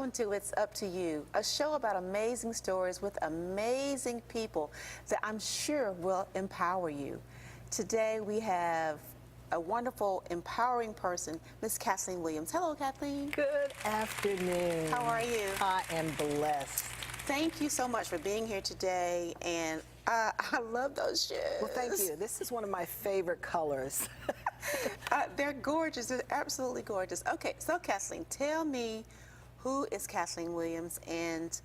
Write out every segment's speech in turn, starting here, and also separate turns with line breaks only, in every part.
welcome to It's Up to You, a show about amazing stories with amazing people that I'm sure will empower you. Today we have a wonderful, empowering person, Miss Kathleen Williams. Hello, Kathleen.
Good afternoon.
How are you?
I am blessed.
Thank you so much for being here today, and I love those shoes.
Well, thank you. This is one of my favorite colors.
They're gorgeous. They're absolutely gorgeous. Okay, so Kathleen, tell me, who is Kathleen Williams, and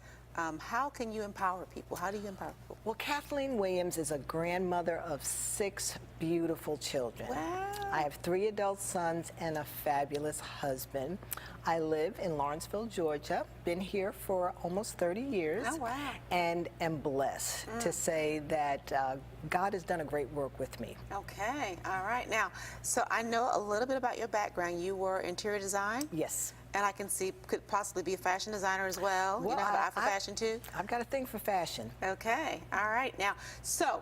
how can you empower people? How do you empower people?
Well, Kathleen Williams is a grandmother of 6 beautiful children.
Wow.
I have 3 adult sons and a fabulous husband. I live in Lawrenceville, Georgia. Been here for almost 30 years.
Oh, wow.
And am blessed to say that God has done a great work with me.
Okay, all right. Now, so I know a little bit about your background. You were interior design?
Yes.
And I can see could possibly be a fashion designer as well.
Well,
You know how to eye for fashion too?
I've got a thing for fashion.
Okay, all right. Now, so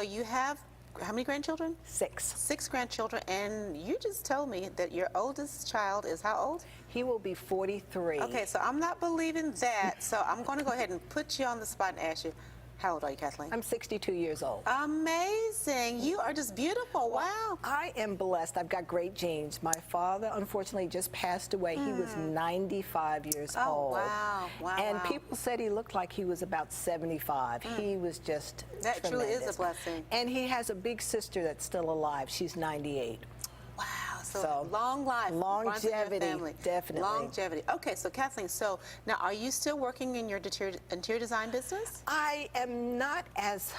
you have how many grandchildren?
6.
6 grandchildren, and you just told me that your oldest child is how old?
He will be 43.
Okay, so I'm not believing that, so I'm going to go ahead and put you on the spot and ask you, how old are you, Kathleen?
I'm 62 years old.
Amazing. You are just beautiful. Wow.
I am blessed. I've got great genes. My father, unfortunately, just passed away. He was 95 years old.
Wow. Wow.
And
wow.
people said he looked like he was about 75. He was just
That truly is a
tremendous.
blessing.
And he has a big sister that's still alive. She's 98.
Wow. So long life. runs in your
Longevity,
family.
definitely.
Longevity. Okay, so Kathleen, so now are you still working in your interior design business?
I am not as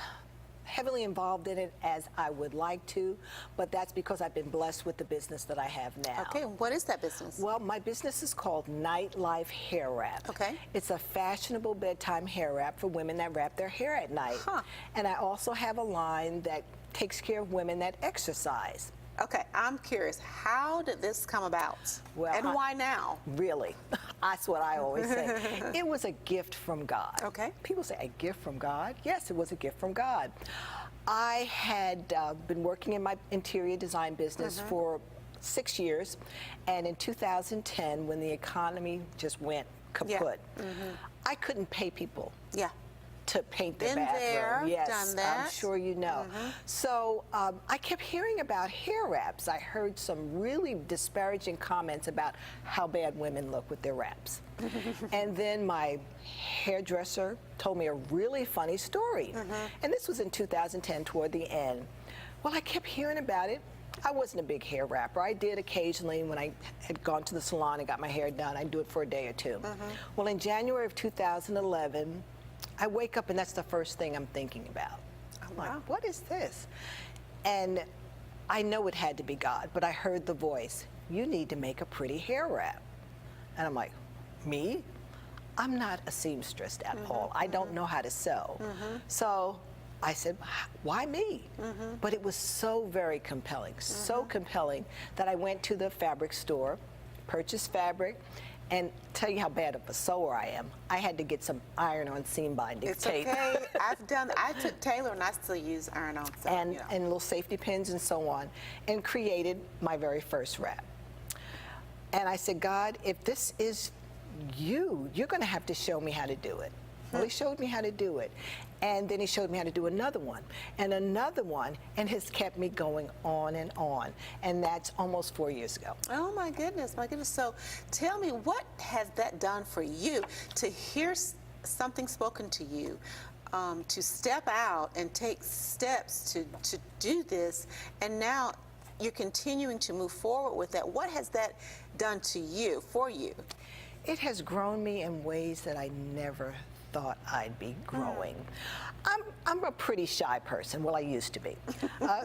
heavily involved in it as I would like to, but that's because I've been blessed with the business that I have now.
Okay, what is that business?
Well, my business is called Nightlife Hair Wrap.
Okay.
It's a fashionable bedtime hair wrap for women that wrap their hair at night.
Huh.
And I also have a line that takes care of women that exercise.
Okay, I'm curious, how did this come about?
Well,
and why now?
Really, that's what I always say. It was a gift from God.
Okay.
People say, a gift from God? Yes, it was a gift from God. I had been working in my interior design business for 6 years, and in 2010, when the economy just went kaput, I couldn't pay people
Yeah.
to paint the
Been
bathroom.
there,
Yes,
done that.
I'm sure you know. So I kept hearing about hair wraps. I heard some really disparaging comments about how bad women look with their wraps. And then my hairdresser told me a really funny story. And this was in 2010 toward the end. Well, I kept hearing about it. I wasn't a big hair wrapper. I did occasionally when I had gone to the salon and got my hair done. I'd do it for a day or two. Well, in January of 2011, I wake up and that's the first thing I'm thinking about. I'm
wow.
like, what is this? And I know it had to be God, but I heard the voice, you need to make a pretty hair wrap. And I'm like, me? I'm not a seamstress at all. I don't know how to sew. So I said, why me? But it was so very compelling, so compelling that I went to the fabric store, purchased fabric, and tell you how bad of a sewer I am. I had to get some iron-on seam binding
It's
tape.
okay. I took Taylor and I still use iron-on. So,
and,
you know.
and little safety pins and so on, and created my very first wrap. And I said, God, if this is you, you're gonna have to show me how to do it. Well, he showed me how to do it. And then he showed me how to do another one, and has kept me going on. And that's almost 4 years ago.
Oh my goodness, my goodness. So tell me, what has that done for you to hear something spoken to you, to step out and take steps to do this, and now you're continuing to move forward with that. What has that done to you, for you?
It has grown me in ways that I never thought I'd be growing. I'm a pretty shy person. Well, I used to be.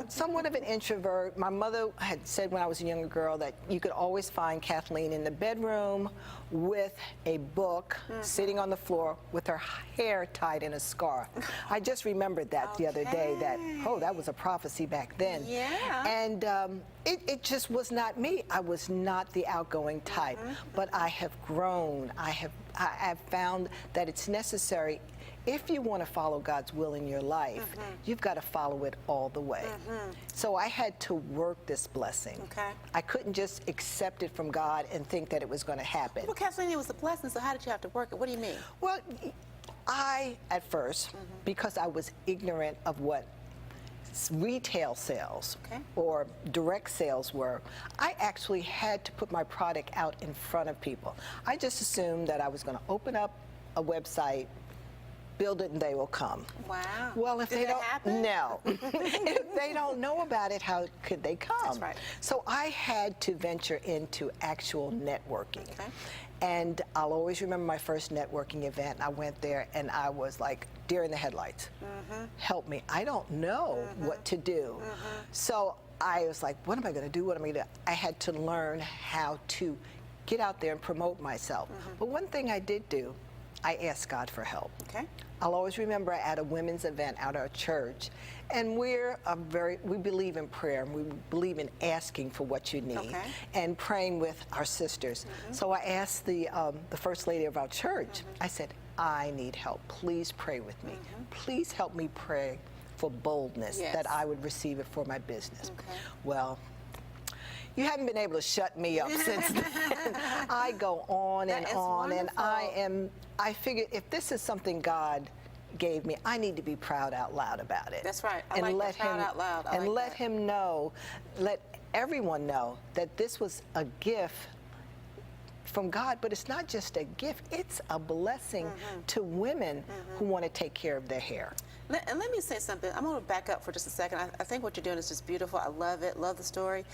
Somewhat of an introvert. My mother had said when I was a younger girl that you could always find Kathleen in the bedroom with a book, sitting on the floor with her hair tied in a scarf. I just remembered that the other day, that, oh, that was a prophecy back then.
Yeah.
And it just was not me. I was not the outgoing type. But I have grown. I have found that it's necessary if you want to follow God's will in your life, you've got to follow it all the way. So I had to work this blessing.
Okay.
I couldn't just accept it from God and think that it was going to happen.
Well, Kathleen, it was a blessing, so how did you have to work it? What do you mean?
Well, I, at first, because I was ignorant of what retail sales or direct sales were, I actually had to put my product out in front of people. I just assumed that I was going to open up a website, build it, and they will come.
Wow.
Well, if
Did
they
that
don't,
happen?
no. If they don't know about it, how could they come?
That's right.
So I had to venture into actual networking.
Okay.
And I'll always remember my first networking event. I went there and I was like deer in the headlights. Help me. I don't know what to do. So I was like, what am I going to do? What am I going to do? I had to learn how to get out there and promote myself. But one thing I did do, I asked God for help.
Okay.
I'll always remember at a women's event out at our church, and we believe in prayer, and we believe in asking for what you need, and praying with our sisters. So I asked the first lady of our church, I said, I need help. Please pray with me. Please help me pray for boldness that I would receive it for my business. Well, you haven't been able to shut me up since then. I go on and on, and I figured if this is something God gave me, I need to be proud out loud about it.
That's right. I
and
like that, proud out loud.
And let him know, let everyone know that this was a gift from God, but it's not just a gift, it's a blessing to women who want to take care of their hair.
And let me say something. I'm going to back up for just a second. I think what you're doing is just beautiful. I love it. Love the story.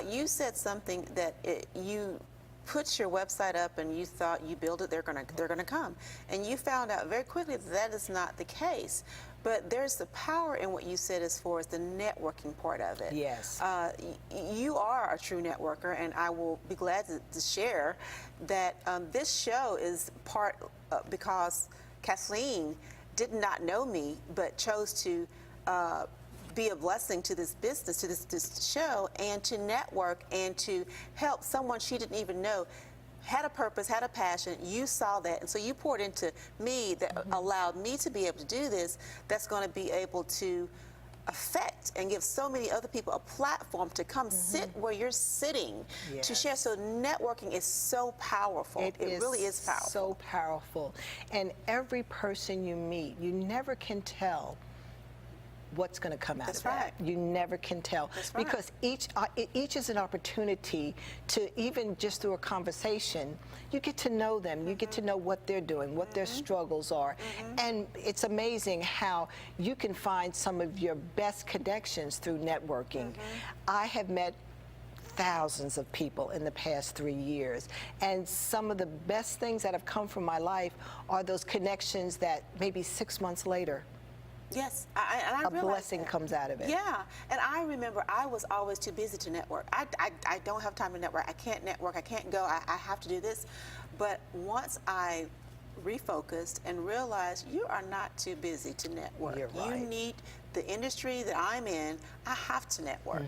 You said something that you put your website up and you thought you build it, they're gonna come, and you found out very quickly that is not the case. But there's the power in what you said as far as the networking part of it.
Yes.
You are a true networker, and I will be glad to share that this show is part because Kathleen did not know me, but chose to be a blessing to this business, to this show, and to network and to help someone she didn't even know had a purpose, had a passion. You saw that, and so you poured into me that allowed me to be able to do this. That's going to be able to affect and give so many other people a platform to come sit where you're sitting to share. So networking is so powerful. It really is powerful.
So powerful. And every person you meet, you never can tell what's going to come out of that. You never can tell. Because each is an opportunity to, even just through a conversation, you get to know them. You get to know what they're doing, what their struggles are. And it's amazing how you can find some of your best connections through networking. I have met thousands of people in the past 3 years, and some of the best things that have come from my life are those connections that maybe 6 months later,
yes, I
a blessing comes out of it.
Yeah, and I remember I was always too busy to network. I don't have time to network. I can't network. I can't go. I have to do this. But once I refocused and realized you are not too busy to network.
You're right.
You need the industry that I'm in. I have to network.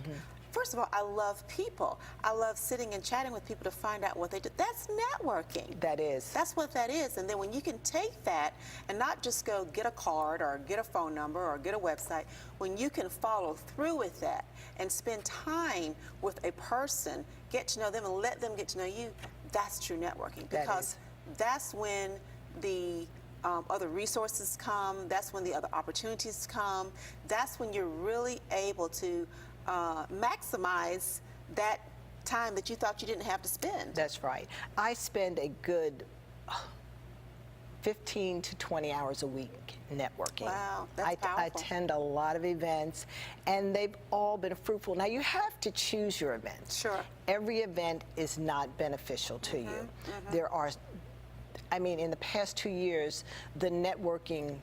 First of all, I love people. I love sitting and chatting with people to find out what they do. That's networking.
That is.
That's what that is. And then when you can take that and not just go get a card or get a phone number or get a website, when you can follow through with that and spend time with a person, get to know them and let them get to know you, that's true networking. Because that's when the other resources come. That's when the other opportunities come. That's when you're really able to maximize that time that you thought you didn't have to spend.
That's right. I spend a good 15 to 20 hours a week networking.
Wow, that's powerful.
I attend a lot of events, and they've all been fruitful. Now, you have to choose your events.
Sure.
Every event is not beneficial to you. There are, I mean, in the past 2 years, the networking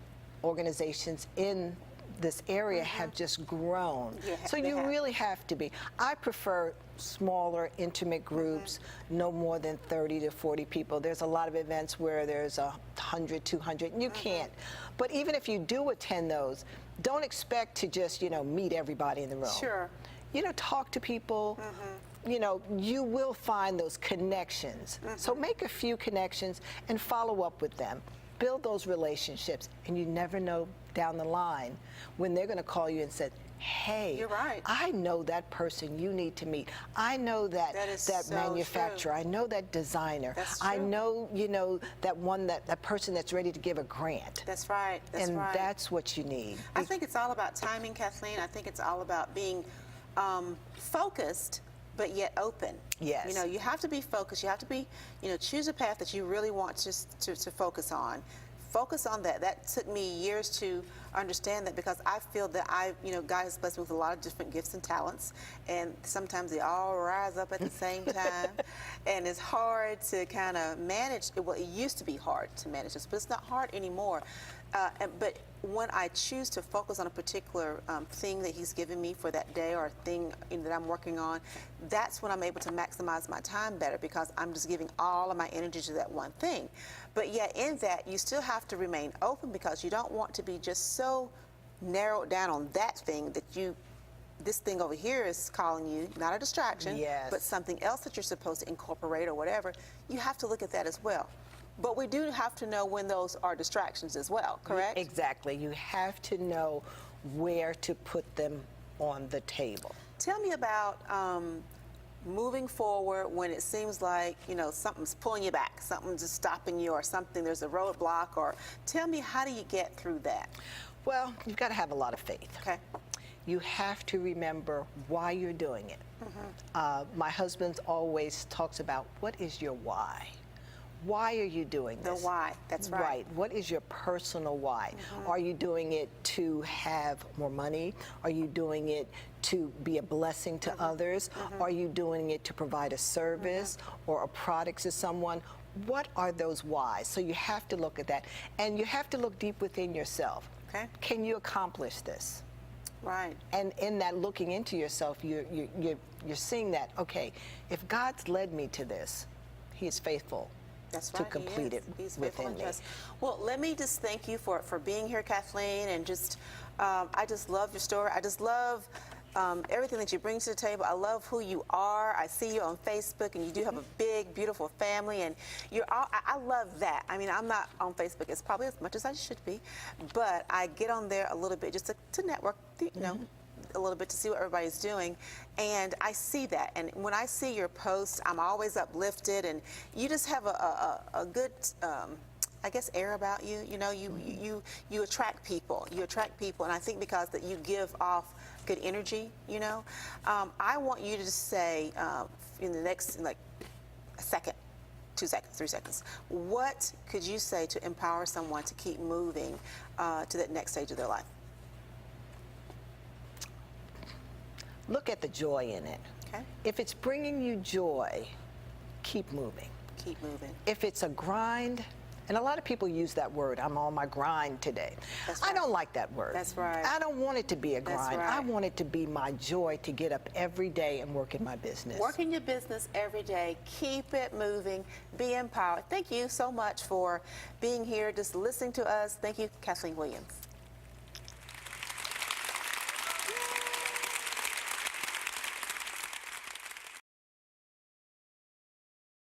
organizations in this area have just grown. So you really have to be. I prefer smaller, intimate groups, no more than 30 to 40 people. There's a lot of events where there's 100, 200, and you can't. But even if you do attend those, don't expect to just, meet everybody in the room.
Sure.
Talk to people. You will find those connections. So make a few connections and follow up with them. build those relationships, and you never know down the line when they're going to call you and say, hey,
you're right.
I know that person you need to meet. I know that
so
manufacturer.
true.
I know that designer.
That's
I
true.
know, that person that's ready to give a grant.
That's right. That's
and
right.
that's what you need.
I think it's all about timing, Kathleen. I think it's all about being focused, but yet open.
Yes.
You have to be focused. You have to be, choose a path that you really want to focus on. Focus on that. That took me years to understand that, because I feel that God has blessed me with a lot of different gifts and talents, and sometimes they all rise up at the same time, and it's hard to kind of manage. Well, it used to be hard to manage this, but it's not hard anymore. But when I choose to focus on a particular thing that He's given me for that day, or a thing that I'm working on, that's when I'm able to maximize my time better, because I'm just giving all of my energy to that one thing. But yet in that, you still have to remain open, because you don't want to be just so narrowed down on that thing that this thing over here is calling you, not a distraction,
yes,
but something else that you're supposed to incorporate or whatever. You have to look at that as well. But we do have to know when those are distractions as well, correct?
Exactly. You have to know where to put them on the table.
Tell me about moving forward when it seems like, something's pulling you back, something's just stopping you, or something, there's a roadblock, or tell me, how do you get through that?
Well, you've got to have a lot of faith.
Okay.
You have to remember why you're doing it. Mm-hmm. My husband always talks about, what is your why? Why are you doing this?
The why, that's right.
Right. What is your personal why? Mm-hmm. Are you doing it to have more money? Are you doing it to be a blessing to others? Mm-hmm. Are you doing it to provide a service or a product to someone? What are those whys? So you have to look at that, and you have to look deep within yourself.
Okay.
Can you accomplish this?
Right.
And in that looking into yourself, you're seeing that, okay, if God's led me to this, He is faithful.
That's
to
right,
complete it
He's
within me.
Well, let me just thank you for being here, Kathleen, and just I just love your story. I just love everything that you bring to the table. I love who you are. I see you on Facebook, and you do have a big, beautiful family, and I love that. I mean, I'm not on Facebook as probably as much as I should be, but I get on there a little bit just to network, a little bit, to see what everybody's doing, and I see that. And when I see your posts, I'm always uplifted, and you just have a good, I guess, air about you. You attract people. You attract people, and I think because that you give off good energy. I want you to just say in the next a second, 2 seconds, 3 seconds, what could you say to empower someone to keep moving to that next stage of their life?
Look at the joy in it.
Okay.
If it's bringing you joy, keep moving.
Keep moving.
If it's a grind, and a lot of people use that word, I'm on my grind today.
That's right.
I don't like that word.
That's right.
I don't want it to be a grind.
That's right.
I want it to be my joy to get up every day and work in my business.
Work in your business every day. Keep it moving. Be empowered. Thank you so much for being here, just listening to us. Thank you, Kathleen Williams.